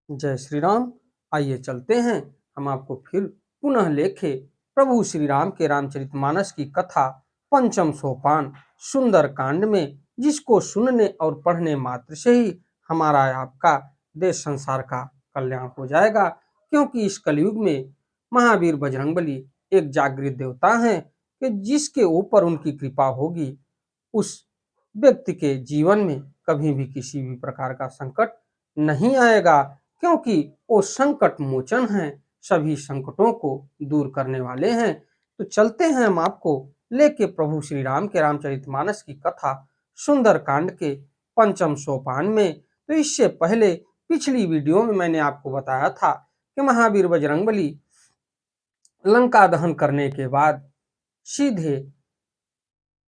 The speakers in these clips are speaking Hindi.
जय श्री राम। आइए चलते हैं, हम आपको फिर पुनः लेखे प्रभु श्री राम के रामचरितमानस की कथा पंचम सोपान सुंदर कांड में, जिसको सुनने और पढ़ने मात्र से ही हमारा आपका देश संसार का कल्याण हो जाएगा। क्योंकि इस कलयुग में महावीर बजरंगबली एक जागृत देवता हैं कि जिसके ऊपर उनकी कृपा होगी उस व्यक्ति के जीवन में कभी भी किसी भी प्रकार का संकट नहीं आएगा, क्योंकि वो संकट मोचन हैं, सभी संकटों को दूर करने वाले हैं। तो चलते हैं हम आपको लेके प्रभु श्री राम के रामचरितमानस की कथा सुंदर कांड के पंचम सोपान में। तो इससे पहले पिछली वीडियो में मैंने आपको बताया था कि महावीर बजरंगबली लंका दहन करने के बाद सीधे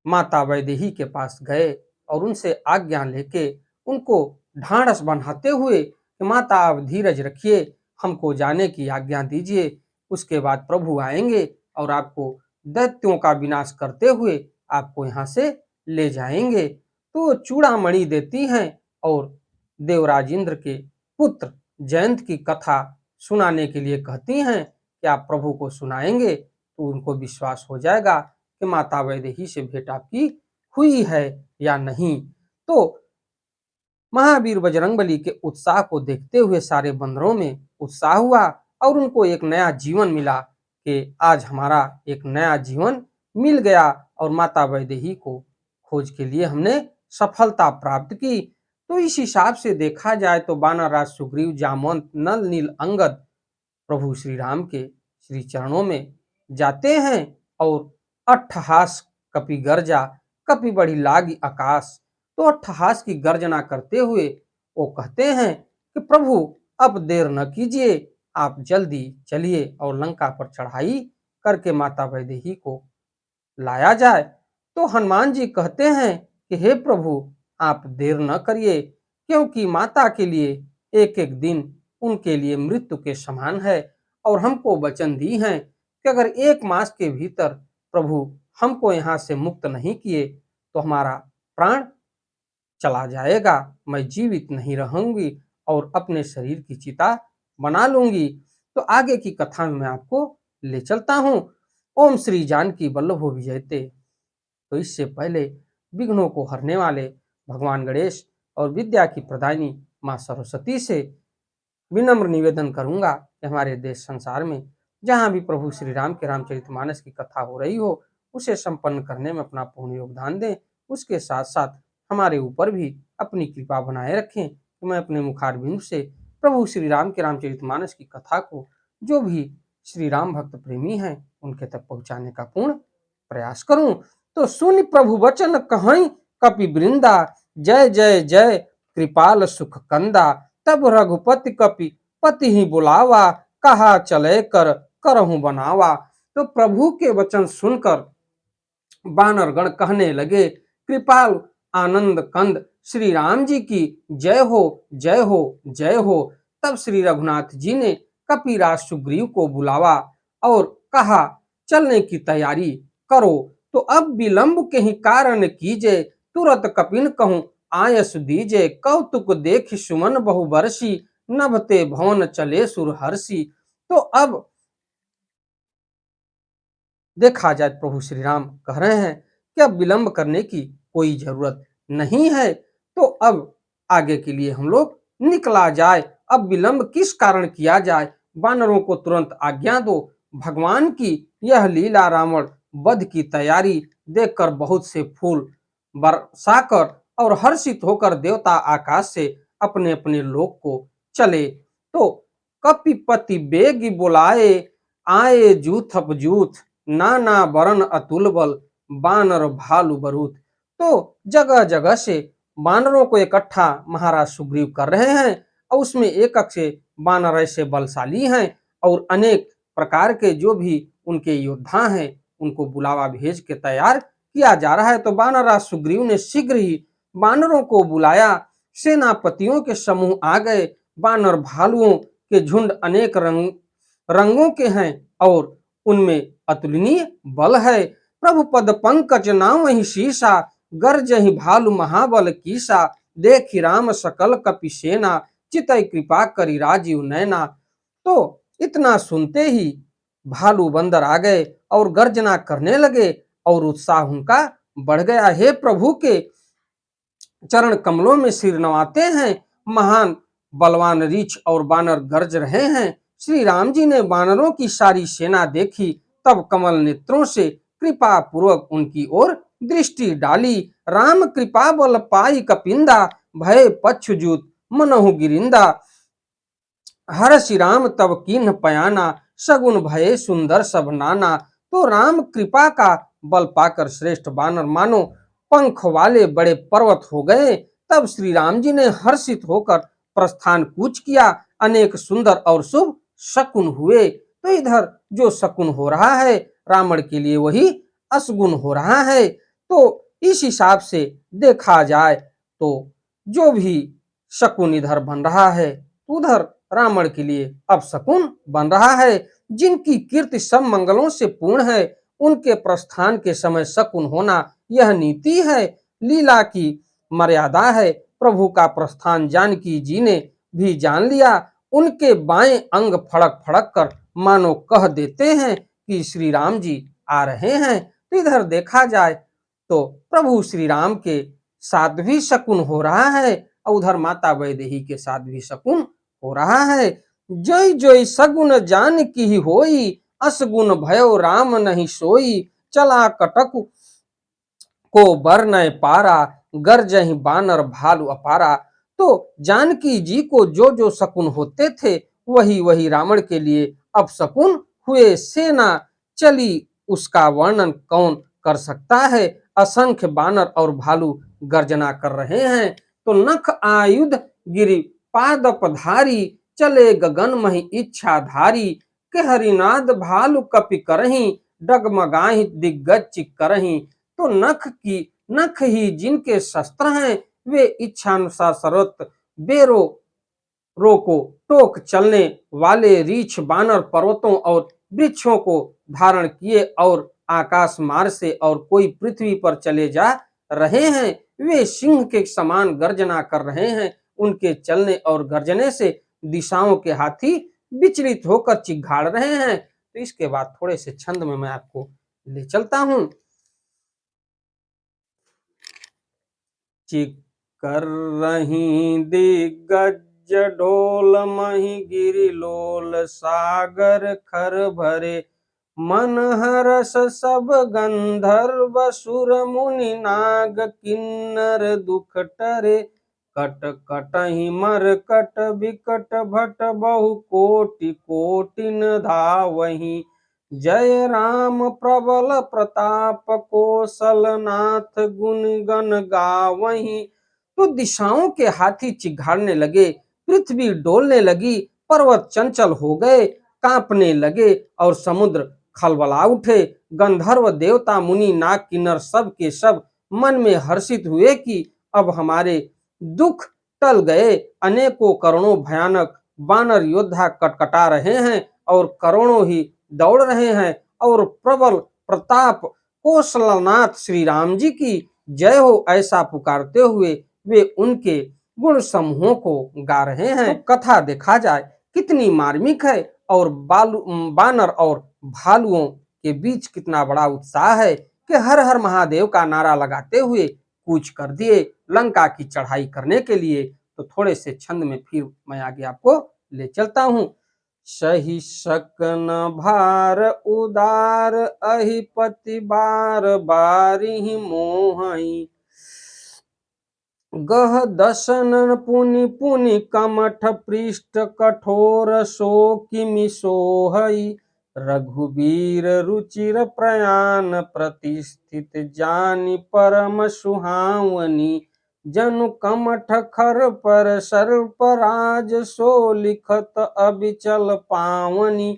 माता वैदेही के पास गए और उनसे आज्ञा लेके उनको ढांढस बंधाते हुए कि माता आप धीरज रखिए, हमको जाने की आज्ञा दीजिए, उसके बाद प्रभु आएंगे और आपको दैत्यों का विनाश करते हुए आपको यहाँ से ले जाएंगे। तो चूड़ामणि देती हैं और देवराज इंद्र के पुत्र जयंत की कथा सुनाने के लिए कहती हैं कि आप प्रभु को सुनाएंगे तो उनको विश्वास हो जाएगा कि माता वैदेही से भेंट आपकी हुई है या नहीं। तो महावीर बजरंगबली के उत्साह को देखते हुए सारे बंदरों में उत्साह हुआ और उनको एक नया जीवन मिला कि आज हमारा एक नया जीवन मिल गया और माता वैदेही को खोज के लिए हमने सफलता प्राप्त की। तो इस हिसाब से देखा जाए तो वानर राज सुग्रीव, जामवंत, नल, नील, अंगद प्रभु श्री राम के श्री चरणों में जाते हैं और अट्ठहास कपि गर्जा, कपि बढ़ी लागी आकाश। तो अट्ठहास की गर्जना करते हुए वो कहते हैं कि प्रभु अब देर न कीजिए, आप जल्दी चलिए और लंका पर चढ़ाई करके माता वैदेही को लाया जाए। तो हनुमान जी कहते हैं कि हे प्रभु आप देर न करिए, क्योंकि माता के लिए एक एक दिन उनके लिए मृत्यु के समान है और हमको वचन दी हैं कि अगर 1 मास के भीतर प्रभु हमको यहाँ से मुक्त नहीं किए तो हमारा प्राण चला जाएगा, मैं जीवित नहीं रहूंगी और अपने शरीर की चिता बना लूंगी। तो आगे की कथा में मैं आपको ले चलता हूँ। ओम श्री जानकी वल्लभो विजयते। तो इससे पहले विघ्नों को हरने वाले भगवान गणेश और विद्या की प्रदायिनी माँ सरस्वती से विनम्र निवेदन करूंगा कि हमारे देश संसार में जहाँ भी प्रभु श्री राम के रामचरितमानस की कथा हो रही हो उसे संपन्न करने में अपना पूर्ण योगदान दें। उसके साथ साथ हमारे ऊपर भी अपनी कृपा बनाए रखें कि मैं अपने मुखारबिंद से प्रभु श्री राम के रामचरितमानस की कथा को जो भी श्री राम भक्त प्रेमी हैं उनके तक पहुंचाने का पूर्ण प्रयास करूं। तो सुन प्रभु वचन कहीं कपि वृंदा, जय जय जय कृपाल सुख कंदा। तब रघुपति कपि पति ही बुलावा, कहा चले कर करहूं बनावा। तो प्रभु के वचन सुनकर वानरगण कहने लगे, कृपाल आनंद कंद श्री राम जी की जय हो जय हो जय हो। तब श्री रघुनाथ जी ने कपिराज सुग्रीव को बुलावा और कहा चलने की तैयारी करो। तो अब विलंब के ही कारण कीजे, तुरंत कपिन कहूं आयस दीजे। कौतुक देख सुमन बहु बरसी, नभते भवन चले सुरहर्षि। तो अब देखा जाए प्रभु श्री राम कह रहे हैं कि अब विलंब करने की कोई जरूरत नहीं है, तो अब आगे के लिए हम लोग निकला जाए। अब विलंब किस कारण किया जाए, वानरों को तुरंत आज्ञा दो। भगवान की यह लीला रावण वध की तैयारी देखकर बहुत से फूल बरसाकर और हर्षित होकर देवता आकाश से अपने अपने लोक को चले। तो कपिपति बेगी बुलाए, आए जूथप जूथ, नाना बरन अतुल बल, बानर भालू बरूथ। तो जगह जगह से बानरों को इकट्ठा महाराज सुग्रीव कर रहे हैं और उसमें एक से बानर ऐसे बलशाली हैं और अनेक प्रकार के जो भी उनके योद्धा हैं उनको बुलावा भेज के तैयार किया जा रहा है। तो बानरराज सुग्रीव ने शीघ्र ही बानरों को बुलाया। सेनापतियों के समूह आ गए, बानर भालुओं के झुंड अनेक रंगों के हैं और उनमें अतुलनीय बल है। प्रभु पद पंकज नाम ही शीशा, गर्ज ही भालु महाबल कीसा। देखी राम सकल कपि सेना, चितई कृपा करी राजीव नैना। तो इतना सुनते ही भालू बंदर आ गए और गर्जना करने लगे और उत्साह उनका बढ़ गया। हे प्रभु के चरण कमलों में सिर नवाते हैं, महान बलवान रीछ और बानर गरज रहे हैं। श्री राम जी ने बानरों की सारी सेना देखी, तब कमल नेत्रों से कृपा पूर्वक उनकी ओर दृष्टि डाली। राम कृपा बल पाई कपिंदा, भय पक्षजूत मनहु गिरिंदा। हर श्री राम तब कीन्ह पयाना, सगुन भये सुंदर सब नाना। तो राम कृपा का बल पाकर श्रेष्ठ बानर मानो पंख वाले बड़े पर्वत हो गए। तब श्री राम जी ने हर्षित होकर प्रस्थान कूच किया। अनेक सुंदर और शुभ शकुन हुए। तो इधर जो शकुन हो रहा है रावण के लिए वही असगुन हो रहा है। तो इस हिसाब से देखा जाए तो जो भी शकुन इधर बन रहा है उधर रावण के लिए अपशकुन बन रहा है। जिनकी कीर्ति सब मंगलों से पूर्ण है उनके प्रस्थान के समय शकुन होना यह नीति है, लीला की मर्यादा है। प्रभु का प्रस्थान जानकी जी ने भी जान लिया। उनके बाएं अंग फड़क फड़क कर मानो कह देते हैं कि श्री राम जी आ रहे हैं। तो इधर देखा जाए तो प्रभु श्री राम के साथ भी शकुन हो रहा है और उधर माता वैदेही के साथ भी शकुन हो रहा है। जय जय सगुन जान की होई, असगुन भयो राम नहीं सोई। चला कटक को बरनय पारा, गरजहि बानर भालू अपारा। तो जानकी जी को जो जो शकुन होते थे वही वही रावण के लिए अपशकुन हुए। सेना चली उसका वर्णन कौन कर सकता है। असंख्य बानर और भालू गर्जना कर रहे हैं। तो नख आयुध गिरि पादपधारी, चले गगन मही इच्छाधारी। के हरिनाद भालु कपि करही, डगमगाहि दिग्गज करही। तो नख ही जिनके शस्त्र हैं वे इच्छानुसार सर्वत्र बेरो रोको टोक चलने वाले रीछ बानर पर्वतों और वृक्षों को धारण किए और आकाश मार्ग से और कोई पृथ्वी पर चले जा रहे हैं। वे सिंह के समान गर्जना कर रहे हैं। उनके चलने और गर्जने से दिशाओं के हाथी विचलित होकर चिघाड़ रहे हैं। तो इसके बाद थोड़े से छंद में मैं आपको ले चलता हूं। चिकर रही दिग्गज ढोल मही गिरि लोल, सागर खर भरे मन हरस सब गंधर्व सुर मुनि नाग किन्नर दुख टरे। कट कटहि मर कट बिकट भट बहु कोटि कोटिन धावहि। जय राम प्रबल प्रताप कौशलनाथ गुण गण गावहीं। तो दिशाओं के हाथी चिघाड़ने लगे, पृथ्वी डोलने लगी, पर्वत चंचल हो गए, कांपने लगे और समुद्र खलबला उठे। गंधर्व देवता मुनि नाग किन्नर सब के सब मन में हर्षित हुए कि अब हमारे दुख टल गए। अनेकों करोड़ों भयानक बानर योद्धा कटकटा रहे हैं और करोड़ों ही दौड़ रहे हैं और प्रबल प्रताप कौशलनाथ श्री राम जी की जय हो ऐसा पुकारते हुए वे उनके गुण समूहों को गा रहे हैं। तो कथा देखा जाए कितनी मार्मिक है और बानर और भालुओं के बीच कितना बड़ा उत्साह है कि हर हर महादेव का नारा लगाते हुए कूच कर दिए लंका की चढ़ाई करने के लिए। तो थोड़े से छंद में फिर मैं आगे आपको ले चलता हूं। सही सकन भार उदार, अहिपति बार बारिहि मोहई। गह दसन पुनि पुनि कमठ पृष्ठ, कठोर सो किमि सोहई। रघुबीर रुचिर प्रयाण, प्रतिष्ठित जानि परम सुहावनी। जनु कमठ खर पर सर्पराज, सो लिखत अबिचल पावनी।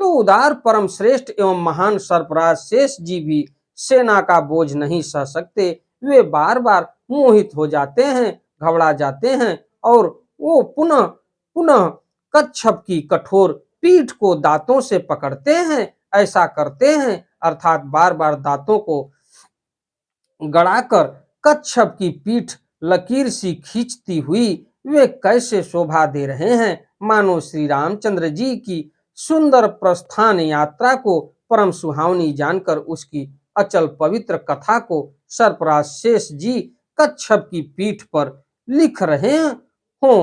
तो उदार परम श्रेष्ठ एवं महान सर्पराज शेष जी भी सेना का बोझ नहीं सह सकते। वे बार बार मोहित हो जाते हैं, घबरा जाते हैं और वो पुनः पुनः कच्छप की कठोर पीठ को दांतों से पकड़ते हैं। ऐसा करते हैं अर्थात बार बार दांतों को गड़ाकर कच्छप की पीठ लकीर सी खींचती हुई वे कैसे शोभा दे रहे हैं, मानो श्री रामचंद्र जी की सुंदर प्रस्थान यात्रा को परम सुहावनी जानकर उसकी अचल पवित्र कथा को सरफराज शेष जी कच्छप की पीठ पर लिख रहे हों।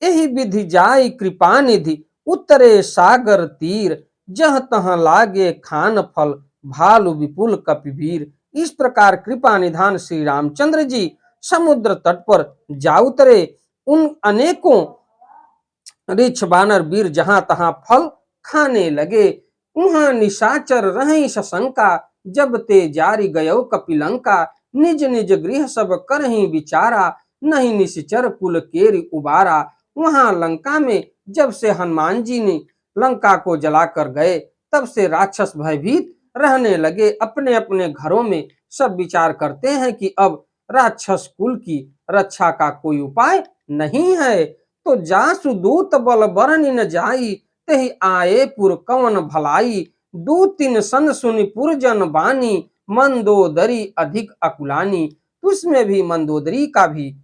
यही विधि जाय कृपा निधि, उतरे सागर तीर, जह तह लागे खान फल, भालु विपुल कपिवीर। इस प्रकार कृपा निधान श्री रामचंद्र जी समुद्र तट पर जा उतरे। उन अनेकों ऋक्ष बानर वीर जहां तहां फल खाने लगे। वहां निशाचर रही सशंका, जब ते जारी गयो कपिलंका। निज निज गृह सब करही विचारा, नहीं निश्चर कुल केरी उबारा। वहां लंका में जब से हनुमान जी ने लंका को जलाकर गए, तब से राक्षस भयभीत रहने लगे। अपने अपने घरों में सब विचार करते हैं कि अब राक्षस कुल की रक्षा का कोई उपाय नहीं है। तो जासु दूत बल बरनि न जाई, तेहि आए पुर कवन भलाई। दू तीन सन सुनि पुरजन बानी, मंदोदरी अधिक अकुलानी। उसमें भी मंदोदरी का भी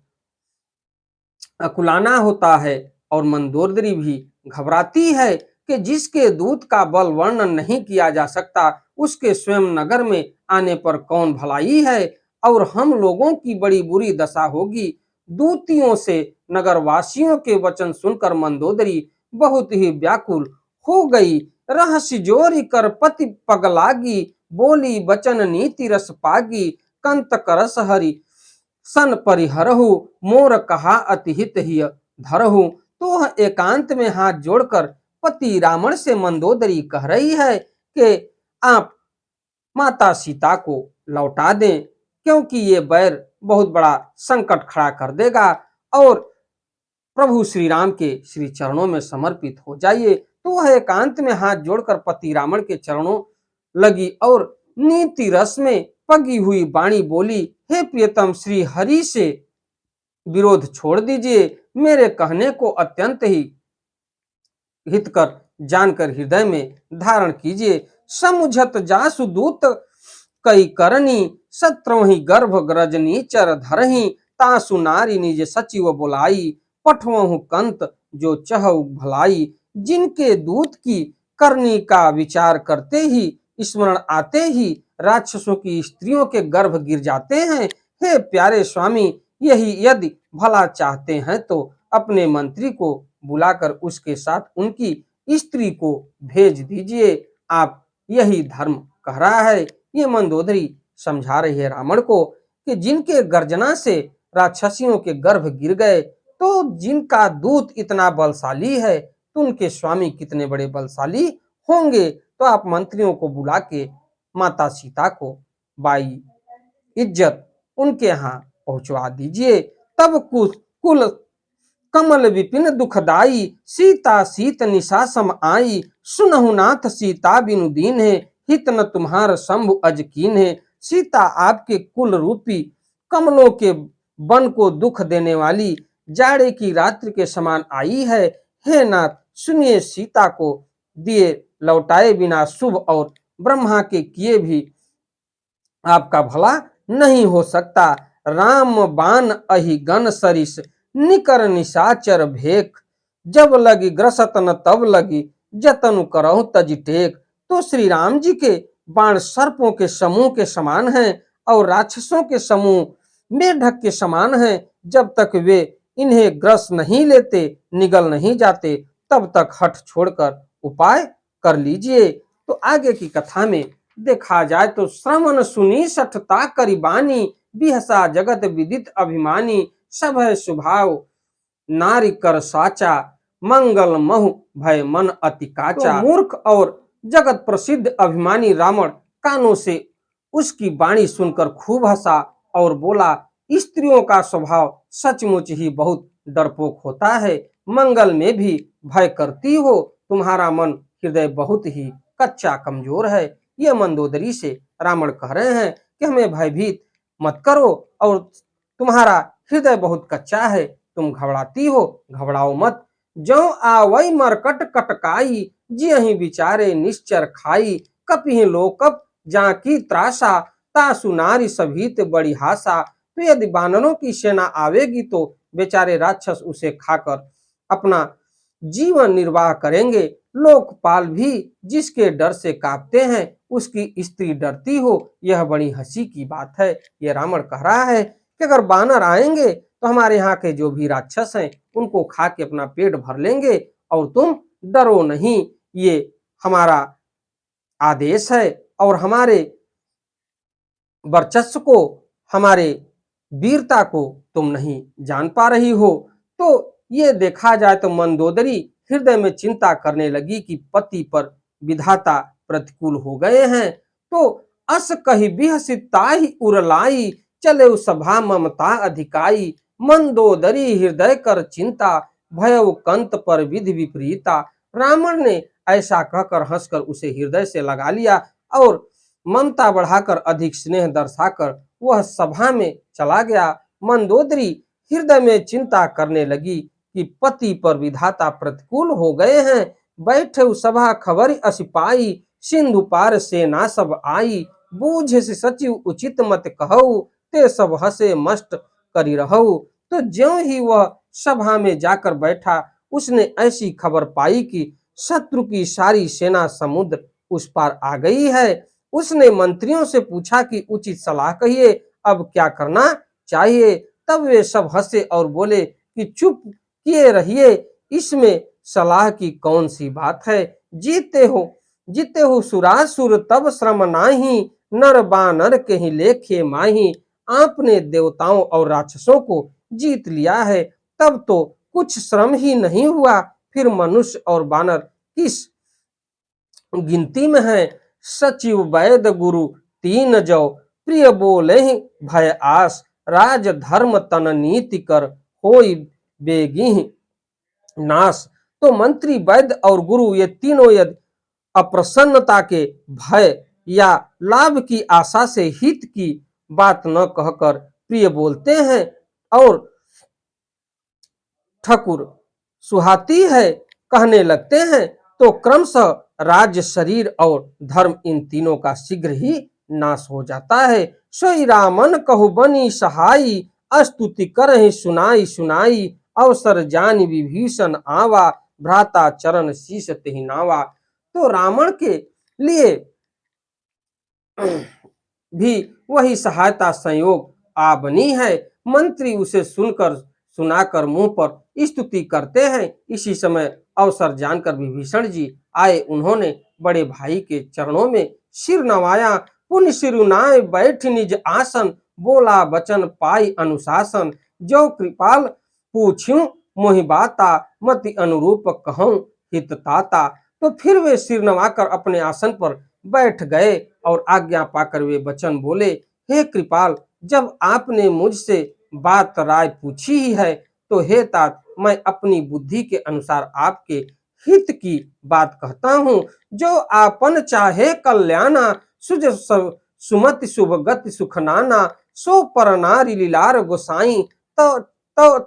अकुलाना होता है और मंदोदरी भी घबराती है कि जिसके दूत का बल वर्णन नहीं किया जा सकता, उसके स्वयं नगर में आने पर कौन भलाई है, और हम लोगों की बड़ी बुरी दशा होगी। दूतियों से नगरवासियों के वचन सुनकर मंदोदरी बहुत ही व्याकुल हो गई। रहस्य जोरी कर पति पगलागी, बोली वचन नीति रस पागी। कंत करस हरि सन परिहरहु, मोर कहा अति हित ही धरहु। तो एकांत में हाथ जोड़कर पति रावण से मंदोदरी कह रही है कि आप माता सीता को लौटा दें, क्योंकि ये बैर बहुत बड़ा संकट खड़ा कर देगा, और प्रभु श्री राम के श्री चरणों में समर्पित हो जाइए। तो वह एकांत में हाथ जोड़कर पति रावण के चरणों लगी और नीति रस में पगी हुई वाणी बोली, हे प्रियतम, श्री हरि से विरोध छोड़ दीजिए। मेरे कहने को अत्यंत ही हितकर जानकर हृदय में धारण कीजिए। समुझत जासु दूत कई करनी, सत्रवहि गर्भ ग्रजनी चर धरही। तासु नारी निज सचिव बुलाई, पठवहु कंत जो चहु भलाई। जिनके दूत की करनी का विचार करते ही, स्मरण आते ही राक्षसों की स्त्रियों के गर्भ गिर जाते हैं। हे प्यारे स्वामी, यही यदि भला चाहते हैं तो अपने मंत्री को बुलाकर उसके साथ उनकी स्त्री को भेज दीजिए। आप यही धर्म कह रहा है। ये मंदोदरी समझा रही है रावण को कि जिनके गर्जना से राक्षसियों के गर्भ गिर गए, तो जिनका दूत इतना बलशाली है, तो उनके स्वामी कितने बड़े बलशाली होंगे। तो आप मंत्रियों को बुला के माता सीता को बाई इज्जत उनके यहाँ पहुंचवा दीजिए। तब कुल कमल विपिन दुखदाई, सीता सीत निशा सम आई। सुनहु नाथ सीता बिनु दीन है, हित न तुम्हार शंभु अजकीन है। सीता आपके कुल रूपी कमलों के वन को दुख देने वाली जाड़े की रात्रि के समान आई है। हे नाथ, सुनिए, सीता को दिए लौटाए बिना शुभ और ब्रह्मा के किए भी आपका भला नहीं हो सकता। राम बान अहि गण सरिस, निकर निशाचर भेख। जब लगी ग्रसत न तब लगी, जतनु करहु तज टेक। तो श्री राम जी के बाण सर्पों के समूह के समान हैं और राक्षसों के समूह मेढक के समान हैं। जब तक वे इन्हें ग्रस नहीं लेते, निगल नहीं जाते, तब तक हठ छोड़कर उपाय कर लीजिए। तो आगे की कथा में देखा जाए तो श्रवण सुनी सठता करिबानी, बिहसा जगत विदित अभिमानी। सब है स्वभाव नारी कर साचा, मंगल महु भय मन अति काचा। तो मूर्ख और जगत प्रसिद्ध अभिमानी रावण कानों से उसकी वाणी सुनकर खूब हंसा और बोला, स्त्रियों का स्वभाव सचमुच ही बहुत डरपोक होता है, मंगल में भी भय करती हो। तुम्हारा मन हृदय बहुत ही कच्चा कमजोर है। ये मंदोदरी से रावण कह रहे हैं कि हमें भयभीत मत करो, और तुम्हारा हृदय बहुत कच्चा है, तुम घबराती हो, घबराओ मत। जो आवई मरकट कटकाई, जियहि विचारे निश्चर खाई। कपिहि लोकप जाकी त्रासा, तासु नारी सभीत बड़ी हासा। तो यदि बानरों की सेना आवेगी तो बेचारे राक्षस उसे खाकर अपना जीवन निर्वाह करेंगे। लोकपाल भी जिसके डर से कांपते हैं, उसकी स्त्री डरती हो, यह बड़ी हंसी की बात है। ये रावण कह रहा है कि अगर बानर आएंगे तो हमारे यहाँ के जो भी राक्षस हैं उनको खा के अपना पेट भर लेंगे और तुम डरो नहीं। ये हमारा आदेश है और हमारे वर्चस्व को, हमारे वीरता को तुम नहीं जान पा रही हो। तो ये देखा जाए तो मंदोदरी हृदय में चिंता करने लगी कि पति पर विधाता प्रतिकूल हो गए हैं। तो अस कही बिहसिताहि उरलाई, चले सभा ममता अधिकाई। मंदोदरी हृदय कर चिंता, भयउ कंत पर विधि विपरीता। रावण ने ऐसा कहकर हंसकर उसे हृदय से लगा लिया और ममता बढ़ाकर अधिक स्नेह दर्शाकर वह सभा में चला गया। मंदोदरी हृदय में चिंता करने लगी कि पति पर विधाता प्रतिकूल हो गए हैं। बैठे सभा खबर असिपाई, सिंधु पार सेना सब आई। बूझ से सचिव उचित मत कहऊ, ते सब हसे मस्त करी रहऊ। तो ज्यों ही वह सभा में जाकर बैठा, उसने ऐसी खबर पाई कि शत्रु की सारी सेना समुद्र उस पार आ गई है। उसने मंत्रियों से पूछा कि उचित सलाह कहिए, अब क्या करना चाहिए। तब वे सब हंसे और बोले कि चुप किए रहिए, इसमें सलाह की कौन सी बात है। जीते हो सुरासुर तब श्रम नाही, नर बानर के ही लेखे माही। आपने देवताओं और राक्षसों को जीत लिया है, तब तो कुछ श्रम ही नहीं हुआ, फिर मनुष्य और बानर किस गिनती में है। सचिव वैद गुरु तीन जौ, प्रिय बोले भय आस। राज धर्म तन नीति कर, होई बेगी नाश। तो मंत्री वैद्य और गुरु ये तीनों यदि अप्रसन्नता के भय या लाभ की आशा से हित की बात न कहकर प्रिय बोलते हैं और ठकुर सुहाती है कहने लगते हैं, तो क्रमशः राज्य, शरीर और धर्म इन तीनों का शीघ्र ही नाश हो जाता है। सोई रामन कहु बनी सहाई, स्तुति करहि सुनाई सुनाई। अवसर जान विभीषण आवा, भ्राता चरण शीश तेहि नावा। तो रावण के लिए भी वही सहायता संयोग आ बनी है। मंत्री उसे सुनाकर मुंह पर स्तुति करते हैं। इसी समय अवसर जानकर विभीषण जी आए, उन्होंने बड़े भाई के चरणों में सिर नवाया। पुण्य सिरुनाय बैठ निज आसन, बोला वचन पाई अनुशासन। जो कृपाल पूछ्यूं मोहि बाता, मति अनुरूप कहूं हित ताता। तो फिर वे सिर नवाकर अपने आसन पर बैठ गए और आज्ञा पाकर वे वचन बोले, हे कृपाल, जब आपने मुझसे बात राय पूछी ही है तो हे तात, मैं अपनी बुद्धि के अनुसार आपके हित की बात कहता हूँ। जो आपन चाहे कल्याणा, सुज सुमति शुभ गति सुखनाना। सो पर नारी लीलार गोसाई, तो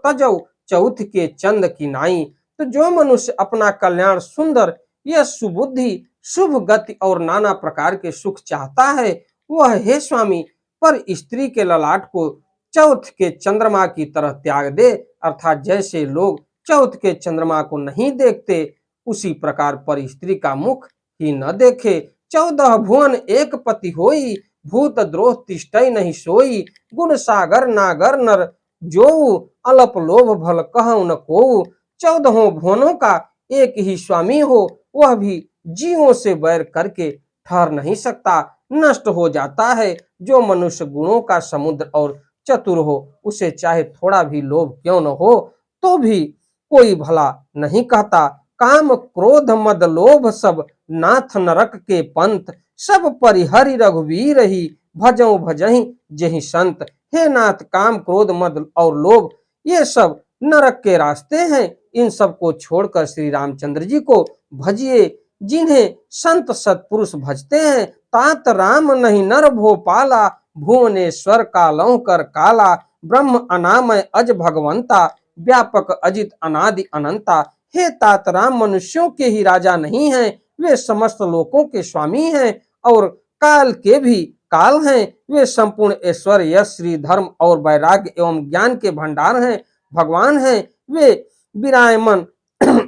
तजौ चौथ के चंद की नाई। तो जो मनुष्य अपना कल्याण, सुंदर यह सुबुद्धि, शुभ गति और नाना प्रकार के सुख चाहता है, वह हे स्वामी पर स्त्री के ललाट को चौथ के चंद्रमा की तरह त्याग दे। अर्थात जैसे लोग चौथ के चंद्रमा को नहीं देखते, उसी प्रकार पर स्त्री का मुख ही न देखे। 14 भुवन एक पति होई, भूत द्रोह तिष्ठै नहीं सोई। गुण सागर नागर नर जोऊ, अलप लोभ भल कहु न कोऊ। 14 भुवनों का एक ही स्वामी हो, वह भी जीवों से बैर करके ठहर नहीं सकता, नष्ट हो जाता है। जो मनुष्य गुणों का समुद्र और चतुर हो, उसे चाहे थोड़ा भी लोभ क्यों न हो तो भी कोई भला नहीं कहता। काम क्रोध मद लोभ सब, नाथ नरक के पंथ। सब परिहरि रघुवीर ही, भजऊ भजहि जहि संत। हे नाथ, काम क्रोध मद और लोभ ये सब नरक के रास्ते हैं। इन सब को छोड़कर श्री रामचंद्र जी को भजिए, जिन्हें संत सत्पुरुष भजते हैं। तात राम नहीं नर भोपाला, भुवनेश्वर कालौ कर काला। ब्रह्म अनामय अज भगवंता, व्यापक अजित अनादि अनंता। हे तात, राम मनुष्यों के ही राजा नहीं हैं, वे समस्त लोकों के स्वामी हैं और काल के भी काल हैं। वे संपूर्ण ऐश्वर्य, यश, श्री, धर्म और वैराग्य एवं ज्ञान के भंडार हैं। भगवान हैं, वे विरायमन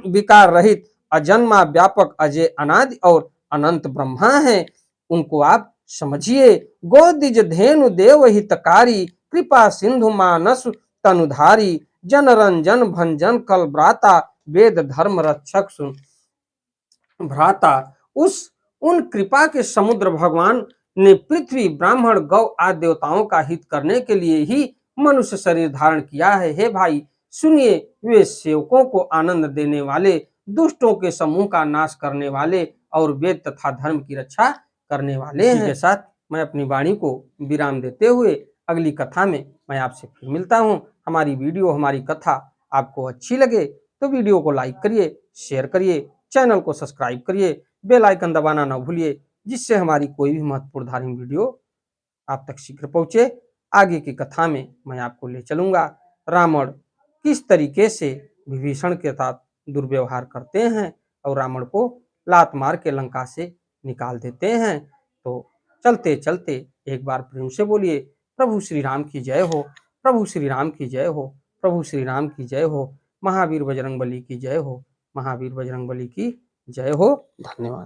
विकार रहित अजन्मा व्यापक अजय अनादि और अनंत ब्रह्मा हैं। उनको आप समझिए। गोदिज धेनु देव हितकारी, कृपा सिंधु मानस तनुधारी, जन रंजन भंजन कल ब्राता, वेद धर्म रक्षक सुन भ्राता। उन कृपा के समुद्र भगवान ने पृथ्वी ब्राह्मण गौ आदि देवताओं का हित करने के लिए ही मनुष्य शरीर धारण किया है। हे भाई सुनिए, वे सेवकों को आनंद देने वाले, दुष्टों के समूह का नाश करने वाले और वेद तथा धर्म की रक्षा करने वाले हैं। इसी के साथ मैं अपनी वाणी को विराम देते हुए अगली कथा में मैं आपसे फिर मिलता हूं। हमारी वीडियो, हमारी कथा आपको अच्छी लगे तो वीडियो को लाइक करिए, शेयर करिए, चैनल को सब्सक्राइब करिए, बेल आइकन दबाना ना भूलिए, जिससे हमारी कोई भी महत्वपूर्ण धार्मिक वीडियो आप तक शीघ्र पहुंचे। आगे की कथा में मैं आपको ले चलूंगा रावण किस तरीके से विभीषण के साथ दुर्व्यवहार करते हैं और रावण को लात मार के लंका से निकाल देते हैं। तो चलते चलते एक बार प्रेम से बोलिए, प्रभु श्री राम की जय हो, प्रभु श्री राम की जय हो, प्रभु श्री राम की जय हो, महावीर बजरंगबली की जय हो, महावीर बजरंगबली की जय हो। धन्यवाद।